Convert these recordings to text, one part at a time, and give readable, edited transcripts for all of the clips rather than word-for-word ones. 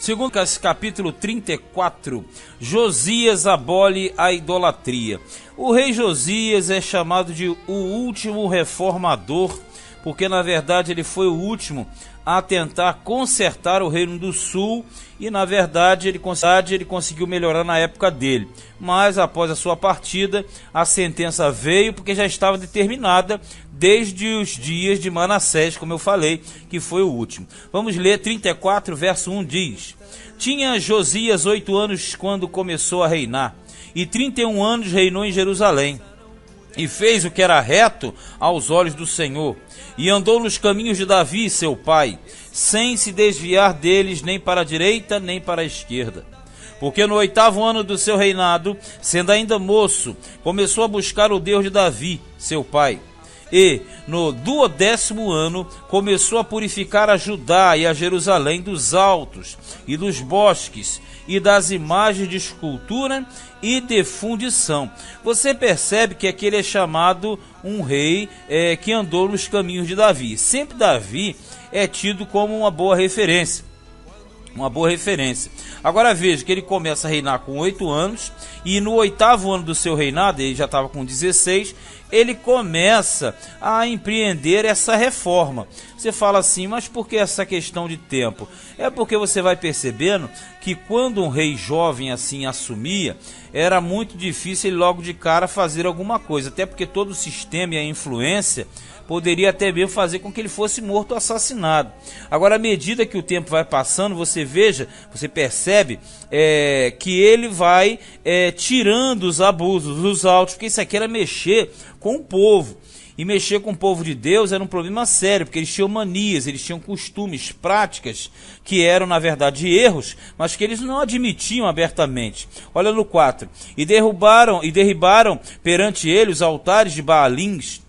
Segundo capítulo 34, Josias abole a idolatria. O rei Josias é chamado de o último reformador, porque na verdade ele foi o último a tentar consertar o reino do sul e na verdade ele conseguiu melhorar na época dele. Mas após a sua partida, a sentença veio porque já estava determinada desde os dias de Manassés, como eu falei, que foi o último. Vamos ler 34, verso 1 diz: Tinha Josias 8 anos quando começou a reinar, e 31 anos reinou em Jerusalém. E fez o que era reto aos olhos do Senhor, e andou nos caminhos de Davi, seu pai, sem se desviar deles nem para a direita nem para a esquerda. Porque no 8º ano do seu reinado, sendo ainda moço, começou a buscar o Deus de Davi, seu pai. E no 12º ano começou a purificar a Judá e a Jerusalém dos altos e dos bosques e das imagens de escultura e de fundição. Você percebe que aquele é chamado um rei que andou nos caminhos de Davi. Sempre Davi é tido como uma boa referência. Agora veja que ele começa a reinar com 8 anos e no 8º ano do seu reinado, ele já estava com 16, ele começa a empreender essa reforma. Você fala assim, mas por que essa questão de tempo? É porque você vai percebendo que quando um rei jovem assim assumia, era muito difícil ele logo de cara fazer alguma coisa, até porque todo o sistema e a influência poderia até mesmo fazer com que ele fosse morto ou assassinado. Agora, à medida que o tempo vai passando, você percebe que ele vai tirando os abusos, os autos, porque isso aqui era mexer com o povo. E mexer com o povo de Deus era um problema sério, porque eles tinham manias, eles tinham costumes, práticas, que eram na verdade erros, mas que eles não admitiam abertamente. Olha no 4. E derribaram perante ele os altares de Baalins,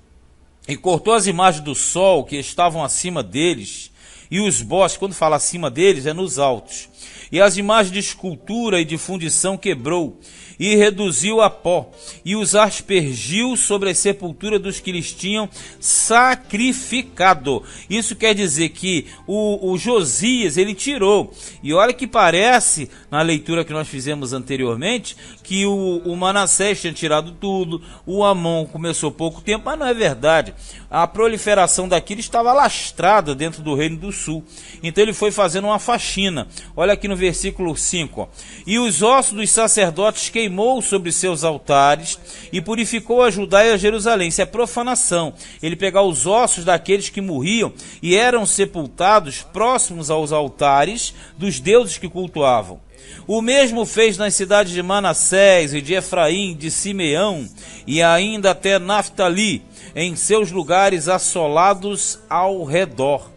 e cortou as imagens do sol que estavam acima deles, e os bosques, quando fala acima deles, é nos altos. E as imagens de escultura e de fundição quebrou, e reduziu a pó, e os aspergiu sobre a sepultura dos que lhes tinham sacrificado. Isso quer dizer que o Josias, ele tirou. E olha que parece, na leitura que nós fizemos anteriormente, que o Manassés tinha tirado tudo, o Amon começou pouco tempo, mas não é verdade. A proliferação daquilo estava lastrada dentro do reino do sul. Então ele foi fazendo uma faxina. Olha aqui no versículo 5. Ó. E os ossos dos sacerdotes queimou sobre seus altares e purificou a Judá e a Jerusalém. Isso é profanação. Ele pegar os ossos daqueles que morriam e eram sepultados próximos aos altares dos deuses que cultuavam. O mesmo fez nas cidades de Manassés e de Efraim, de Simeão e ainda até Naftali, em seus lugares assolados ao redor.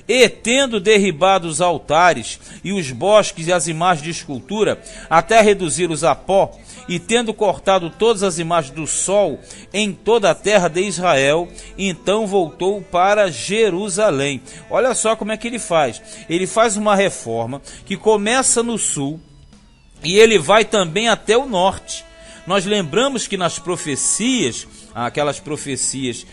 E tendo derribado os altares e os bosques e as imagens de escultura, até reduzi-los a pó, e tendo cortado todas as imagens do sol em toda a terra de Israel, então voltou para Jerusalém. Olha só como é que ele faz. Ele faz uma reforma que começa no sul e ele vai também até o norte. Nós lembramos que nas profecias, aquelas profecias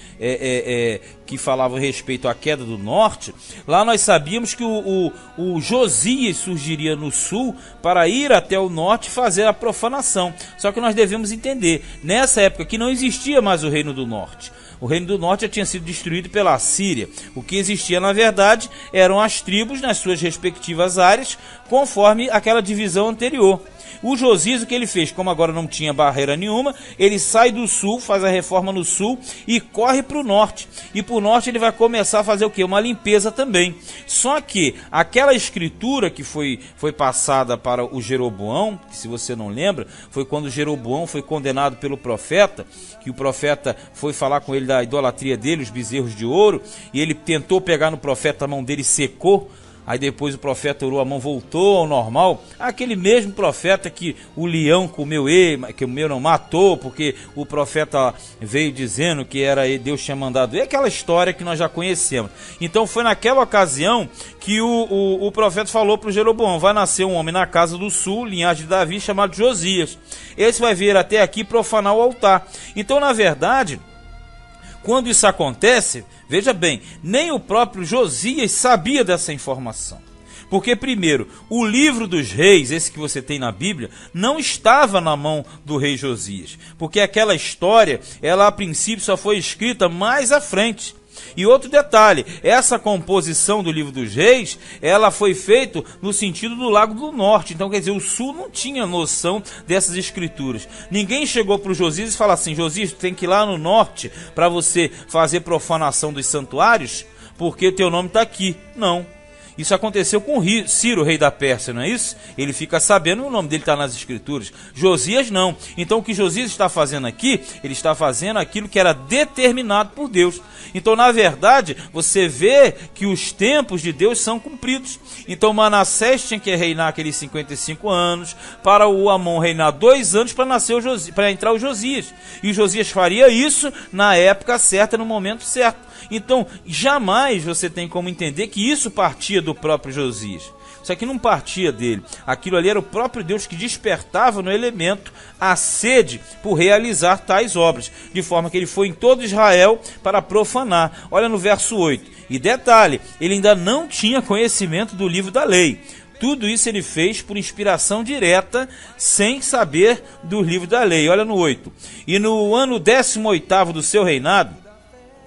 que falavam a respeito à queda do norte, lá nós sabíamos que o Josias surgiria no sul para ir até o norte e fazer a profanação. Só que nós devemos entender, nessa época que não existia mais o reino do norte. O reino do norte já tinha sido destruído pela Assíria. O que existia, na verdade, eram as tribos nas suas respectivas áreas, conforme aquela divisão anterior. O Josias, o que ele fez? Como agora não tinha barreira nenhuma, ele sai do sul, faz a reforma no sul e corre para o norte. E para o norte ele vai começar a fazer o quê? Uma limpeza também. Só que aquela escritura que foi passada para o Jeroboão, que se você não lembra, foi quando o Jeroboão foi condenado pelo profeta, que o profeta foi falar com ele da idolatria dele, os bezerros de ouro, e ele tentou pegar no profeta, a mão dele secou. Aí depois o profeta orou, a mão voltou ao normal. Aquele mesmo profeta que o leão comeu ele, que o meu não matou, porque o profeta veio dizendo que era ele, Deus tinha mandado ele. Aquela história que nós já conhecemos. Então foi naquela ocasião que o profeta falou para o Jeroboão: vai nascer um homem na casa do sul, linhagem de Davi, chamado Josias. Esse vai vir até aqui profanar o altar. Então, na verdade, quando isso acontece, veja bem, nem o próprio Josias sabia dessa informação. Porque, primeiro, o livro dos reis, esse que você tem na Bíblia, não estava na mão do rei Josias. Porque aquela história, ela a princípio só foi escrita mais à frente. E outro detalhe, essa composição do livro dos reis, ela foi feita no sentido do Lago do Norte. Então, quer dizer, o sul não tinha noção dessas escrituras. Ninguém chegou para o Josias e falou assim: Josias, tu tem que ir lá no norte para você fazer profanação dos santuários, porque o teu nome está aqui. Não. Isso aconteceu com Ciro, rei da Pérsia, não é isso? Ele fica sabendo, o nome dele está nas escrituras. Josias não. Então o que Josias está fazendo aqui, ele está fazendo aquilo que era determinado por Deus. Então, na verdade, você vê que os tempos de Deus são cumpridos. Então Manassés tinha que reinar aqueles 55 anos, para o Amon reinar 2 anos para entrar o Josias. E o Josias faria isso na época certa, no momento certo. Então, jamais você tem como entender que isso partia do próprio Josias. Isso aqui não partia dele. Aquilo ali era o próprio Deus que despertava no elemento a sede por realizar tais obras. De forma que ele foi em todo Israel para profanar. Olha no verso 8. E detalhe, ele ainda não tinha conhecimento do livro da lei. Tudo isso ele fez por inspiração direta, sem saber do livro da lei. Olha no 8. E no ano 18º do seu reinado,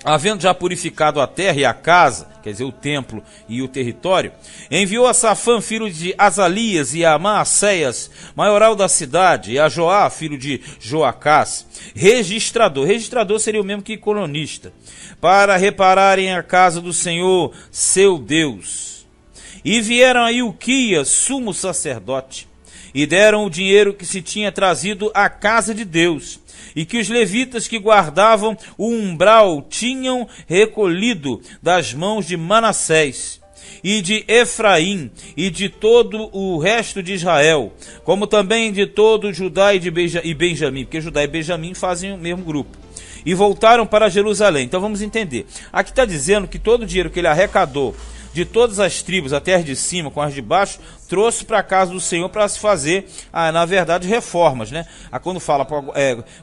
havendo já purificado a terra e a casa, quer dizer, o templo e o território, enviou a Safã, filho de Azalias, e a Maacéias, maioral da cidade, e a Joá, filho de Joacás, registrador. Registrador seria o mesmo que cronista, para repararem a casa do Senhor, seu Deus. E vieram a Ilquias, sumo sacerdote, e deram o dinheiro que se tinha trazido à casa de Deus, e que os levitas que guardavam o umbral tinham recolhido das mãos de Manassés e de Efraim e de todo o resto de Israel, como também de todo Judá e Benjamim, porque Judá e Benjamim fazem o mesmo grupo. E voltaram para Jerusalém. Então vamos entender. Aqui está dizendo que todo o dinheiro que ele arrecadou de todas as tribos, a terra de cima com as de baixo, trouxe para a casa do Senhor para se fazer, na verdade, reformas, né? Quando fala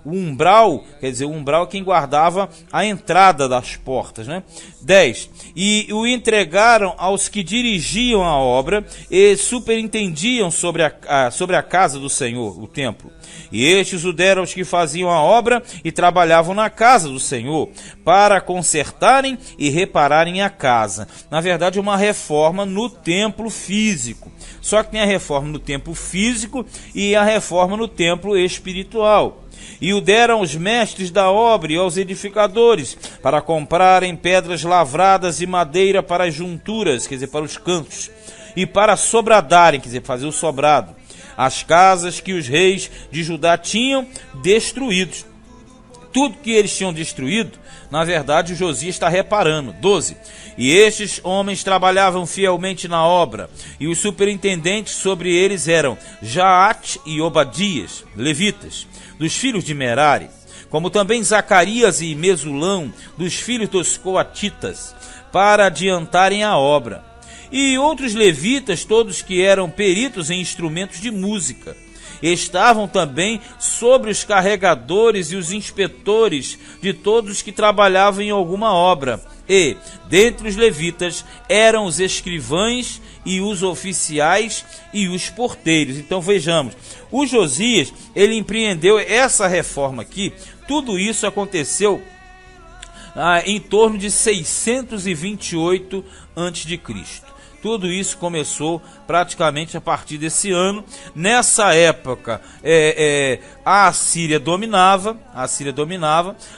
o umbral, quer dizer, o umbral é quem guardava a entrada das portas, né? 10. E o entregaram aos que dirigiam a obra e superintendiam sobre a casa do Senhor, o templo. E estes o deram aos que faziam a obra e trabalhavam na casa do Senhor, para consertarem e repararem a casa. Na verdade, uma reforma no templo físico. Só que tem a reforma no templo físico e a reforma no templo espiritual. E o deram aos mestres da obra e aos edificadores, para comprarem pedras lavradas e madeira para as junturas, quer dizer, para os cantos, e para sobradarem, quer dizer, fazer o sobrado, as casas que os reis de Judá tinham destruídos. Tudo que eles tinham destruído, na verdade, o Josias está reparando. 12. E estes homens trabalhavam fielmente na obra, e os superintendentes sobre eles eram Jaate e Obadias, levitas, dos filhos de Merari, como também Zacarias e Mesulão, dos filhos dos coatitas, para adiantarem a obra. E outros levitas, todos que eram peritos em instrumentos de música, estavam também sobre os carregadores e os inspetores de todos que trabalhavam em alguma obra. E, dentre os levitas, eram os escrivães e os oficiais e os porteiros. Então vejamos, o Josias, ele empreendeu essa reforma aqui. Tudo isso aconteceu em torno de 628 a.C. Tudo isso começou praticamente a partir desse ano. Nessa época, a Assíria dominava,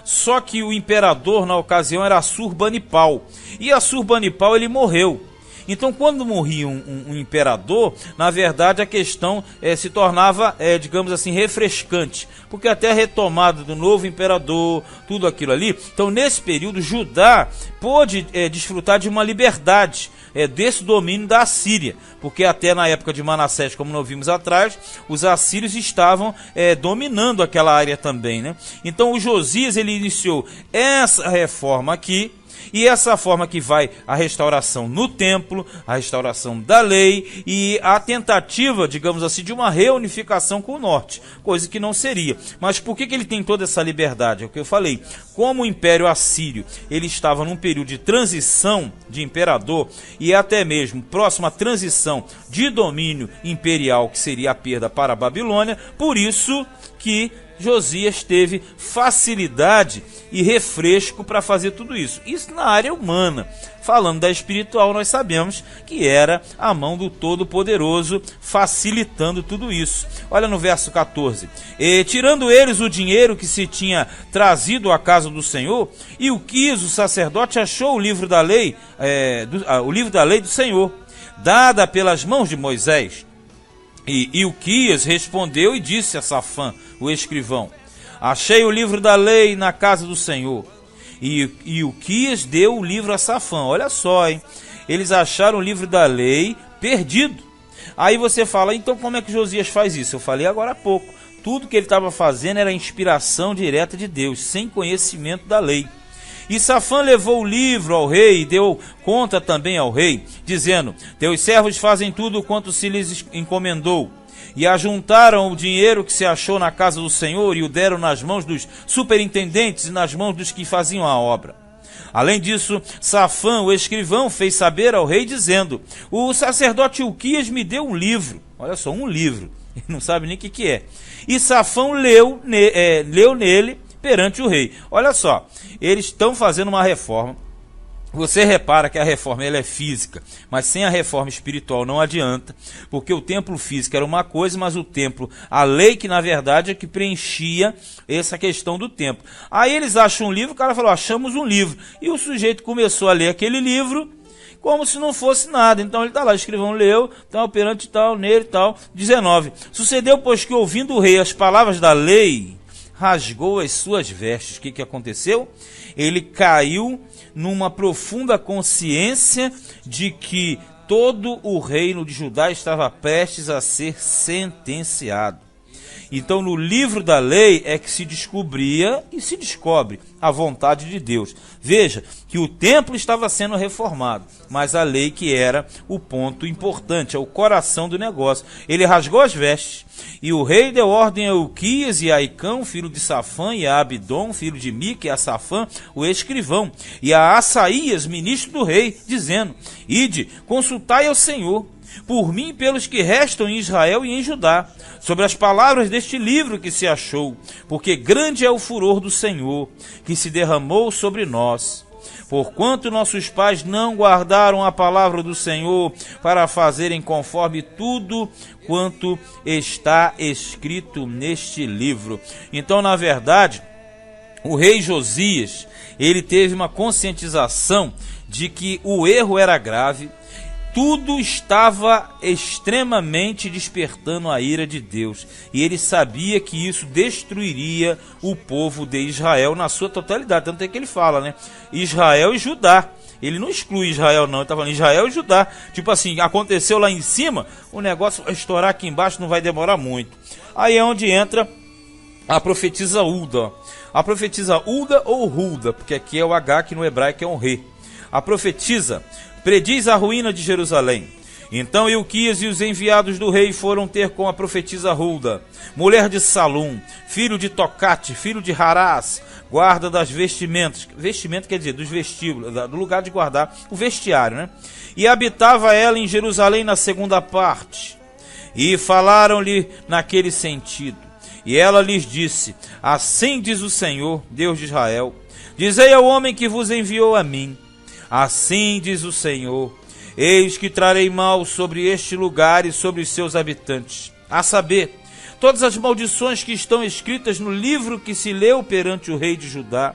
só que o imperador na ocasião era Assurbanipal. E Assurbanipal, ele morreu. Então, quando morria um imperador, na verdade a questão se tornava, digamos assim, refrescante, porque até a retomada do novo imperador, tudo aquilo ali. Então, nesse período, Judá pôde desfrutar de uma liberdade desse domínio da Assíria, porque até na época de Manassés, como nós vimos atrás, os assírios estavam dominando aquela área também, né? Então, o Josias, ele iniciou essa reforma aqui, E essa forma que vai a restauração no templo, a restauração da lei e a tentativa, digamos assim, de uma reunificação com o norte, coisa que não seria. Mas por que ele tem toda essa liberdade? É o que eu falei. Como o Império Assírio ele estava num período de transição de imperador e até mesmo próximo à transição de domínio imperial, que seria a perda para a Babilônia, por isso que Josias teve facilidade e refresco para fazer tudo isso. Isso na área humana. Falando da espiritual, nós sabemos que era a mão do Todo-Poderoso facilitando tudo isso. Olha no verso 14. E, tirando eles o dinheiro que se tinha trazido à casa do Senhor, Ilquias, o sacerdote, achou o livro da lei, o livro da lei do Senhor, dada pelas mãos de Moisés. E Ilquias respondeu e disse a Safã, o escrivão: achei o livro da lei na casa do Senhor. E Ilquias deu o livro a Safã. Olha só, hein? Eles acharam o livro da lei perdido. Aí você fala, então como é que Josias faz isso? Eu falei agora há pouco. Tudo que ele estava fazendo era inspiração direta de Deus, sem conhecimento da lei. E Safã levou o livro ao rei e deu conta também ao rei, dizendo: teus servos fazem tudo quanto se lhes encomendou. E ajuntaram o dinheiro que se achou na casa do Senhor e o deram nas mãos dos superintendentes e nas mãos dos que faziam a obra. Além disso, Safã, o escrivão, fez saber ao rei, dizendo: o sacerdote Ilquias me deu um livro. Olha só, um livro. Ele não sabe nem o que é. E Safã leu nele perante o rei. Olha só, eles estão fazendo uma reforma. Você repara que a reforma ela é física, mas sem a reforma espiritual não adianta, porque o templo físico era uma coisa, mas o templo, a lei que na verdade é que preenchia essa questão do templo. Aí eles acham um livro, o cara falou: achamos um livro, e o sujeito começou a ler aquele livro como se não fosse nada. Então ele está lá, o escrivão leu, tal, perante tal, nele, tal. 19. Sucedeu, pois, que ouvindo o rei as palavras da lei, rasgou as suas vestes. O que aconteceu? Ele caiu numa profunda consciência de que todo o reino de Judá estava prestes a ser sentenciado. Então, no livro da lei é que se descobria e se descobre a vontade de Deus. Veja que o templo estava sendo reformado, mas a lei que era o ponto importante, é o coração do negócio. Ele rasgou as vestes, e o rei deu ordem a Ilquias e a Aicão, filho de Safã, e a Abidom, filho de Mica, e a Safã, o escrivão, e a Assaías, ministro do rei, dizendo: ide, consultai ao Senhor, por mim e pelos que restam em Israel e em Judá, sobre as palavras deste livro que se achou, porque grande é o furor do Senhor, que se derramou sobre nós. Porquanto nossos pais não guardaram a palavra do Senhor para fazerem conforme tudo quanto está escrito neste livro. Então, na verdade, o rei Josias, ele teve uma conscientização de que o erro era grave. Tudo estava extremamente despertando a ira de Deus. E ele sabia que isso destruiria o povo de Israel na sua totalidade. Tanto é que ele fala, né? Israel e Judá. Ele não exclui Israel, não. Ele está falando Israel e Judá. Tipo assim, aconteceu lá em cima, o negócio vai estourar aqui embaixo, não vai demorar muito. Aí é onde entra a profetisa Hulda. A profetisa Hulda ou Hulda, porque aqui é o H, que no hebraico é um re. A profetisa prediz a ruína de Jerusalém. Então Ilquias e os enviados do rei foram ter com a profetisa Hulda, mulher de Salum, filho de Tocate, filho de Harás, guarda das vestimentas. Vestimento quer dizer dos vestíbulos, do lugar de guardar o vestiário, né? E habitava ela em Jerusalém na segunda parte. E falaram-lhe naquele sentido. E ela lhes disse: assim diz o Senhor, Deus de Israel: dizei ao homem que vos enviou a mim: assim diz o Senhor, eis que trarei mal sobre este lugar e sobre os seus habitantes, a saber, todas as maldições que estão escritas no livro que se leu perante o rei de Judá,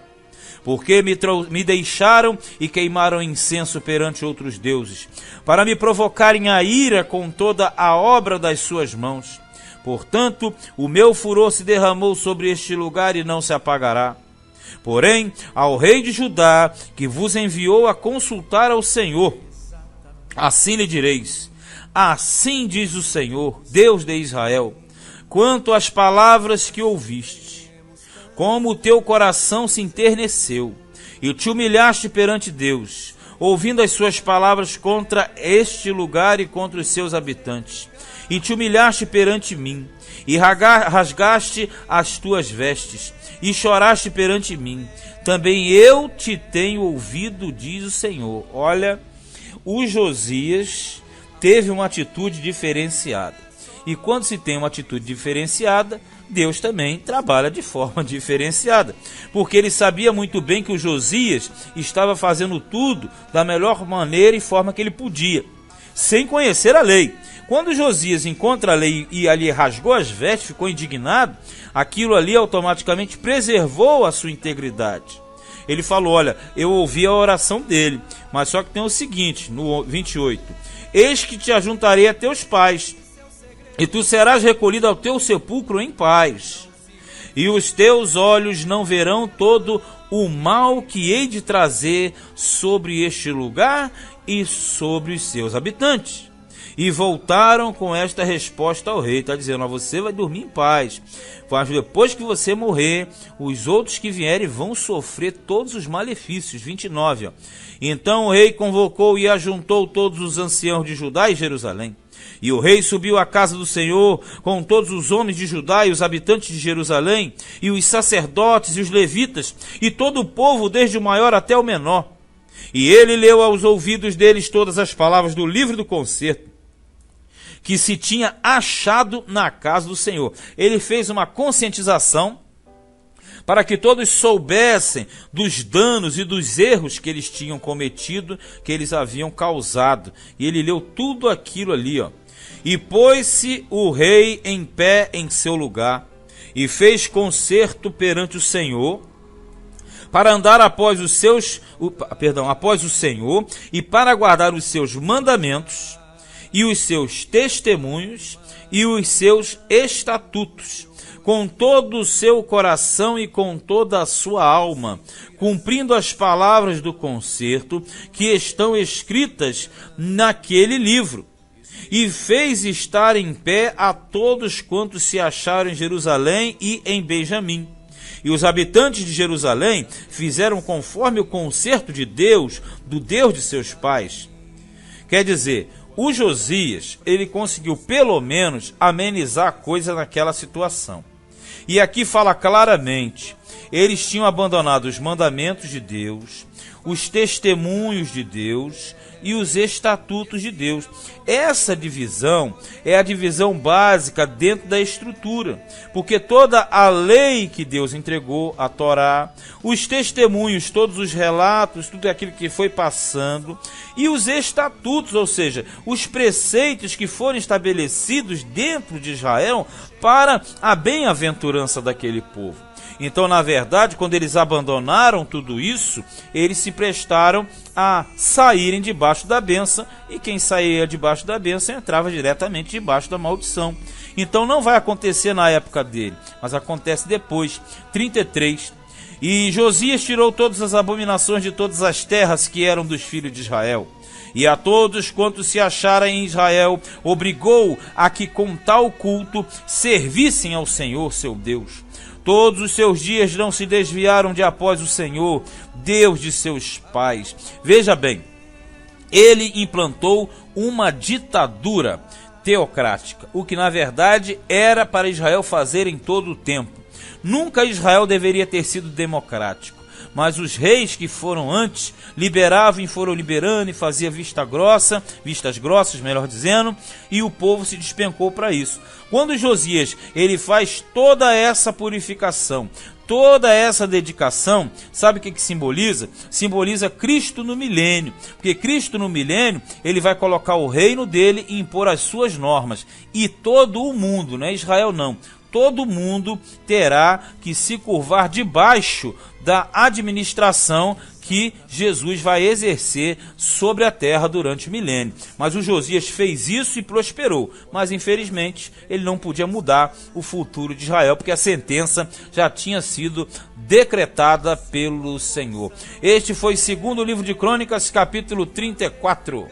porque me deixaram e queimaram incenso perante outros deuses, para me provocarem a ira com toda a obra das suas mãos. Portanto, o meu furor se derramou sobre este lugar e não se apagará. Porém, ao rei de Judá, que vos enviou a consultar ao Senhor, assim lhe direis: assim diz o Senhor, Deus de Israel, quanto às palavras que ouviste, como o teu coração se enterneceu, e te humilhaste perante Deus, ouvindo as suas palavras contra este lugar e contra os seus habitantes. E te humilhaste perante mim, e rasgaste as tuas vestes, e choraste perante mim. Também eu te tenho ouvido, diz o Senhor. Olha, o Josias teve uma atitude diferenciada. E quando se tem uma atitude diferenciada, Deus também trabalha de forma diferenciada. Porque ele sabia muito bem que o Josias estava fazendo tudo da melhor maneira e forma que ele podia, sem conhecer a lei. Quando Josias encontra a lei e ali rasgou as vestes, ficou indignado, aquilo ali automaticamente preservou a sua integridade. Ele falou, olha, eu ouvi a oração dele, mas só que tem o seguinte, no 28, eis que te ajuntarei a teus pais, e tu serás recolhido ao teu sepulcro em paz, e os teus olhos não verão todo o mal que hei de trazer sobre este lugar e sobre os seus habitantes. E voltaram com esta resposta ao rei. Está dizendo, você vai dormir em paz, mas depois que você morrer, os outros que vierem vão sofrer todos os malefícios. 29. Então o rei convocou e ajuntou todos os anciãos de Judá e Jerusalém. E o rei subiu à casa do Senhor com todos os homens de Judá e os habitantes de Jerusalém, e os sacerdotes e os levitas, e todo o povo, desde o maior até o menor. E ele leu aos ouvidos deles todas as palavras do livro do concerto, que se tinha achado na casa do Senhor. Ele fez uma conscientização para que todos soubessem dos danos e dos erros que eles tinham cometido, que eles haviam causado. E ele leu tudo aquilo ali, ó. E pôs-se o rei em pé em seu lugar, e fez concerto perante o Senhor, para andar após o Senhor, e para guardar os seus mandamentos, e os seus testemunhos, e os seus estatutos, com todo o seu coração e com toda a sua alma, cumprindo as palavras do concerto que estão escritas naquele livro. E fez estar em pé a todos quantos se acharam em Jerusalém e em Benjamim. E os habitantes de Jerusalém fizeram conforme o concerto de Deus, do Deus de seus pais. Quer dizer, o Josias, ele conseguiu pelo menos amenizar a coisa naquela situação. E aqui fala claramente, eles tinham abandonado os mandamentos de Deus, os testemunhos de Deus e os estatutos de Deus. Essa divisão é a divisão básica dentro da estrutura, porque toda a lei que Deus entregou, a Torá, os testemunhos, todos os relatos, tudo aquilo que foi passando, e os estatutos, ou seja, os preceitos que foram estabelecidos dentro de Israel para a bem-aventurança daquele povo. Então, na verdade, quando eles abandonaram tudo isso, eles se prestaram a saírem debaixo da bênção, e quem saía debaixo da bênção entrava diretamente debaixo da maldição. Então não vai acontecer na época dele, mas acontece depois. 33. E Josias tirou todas as abominações de todas as terras que eram dos filhos de Israel, e a todos quantos se acharam em Israel, obrigou a que com tal culto servissem ao Senhor seu Deus. Todos os seus dias não se desviaram de após o Senhor, Deus de seus pais. Veja bem, ele implantou uma ditadura teocrática, o que na verdade era para Israel fazer em todo o tempo. Nunca Israel deveria ter sido democrático, mas os reis que foram antes liberavam e foram liberando e fazia vistas grossas, melhor dizendo, e o povo se despencou para isso. Quando Josias ele faz toda essa purificação, toda essa dedicação, sabe o que simboliza? Simboliza Cristo no milênio, porque Cristo no milênio ele vai colocar o reino dele e impor as suas normas, e todo o mundo, não é Israel não, todo mundo terá que se curvar debaixo da administração que Jesus vai exercer sobre a terra durante o milênio. Mas o Josias fez isso e prosperou, mas infelizmente ele não podia mudar o futuro de Israel, porque a sentença já tinha sido decretada pelo Senhor. Este foi o segundo livro de Crônicas, capítulo 34.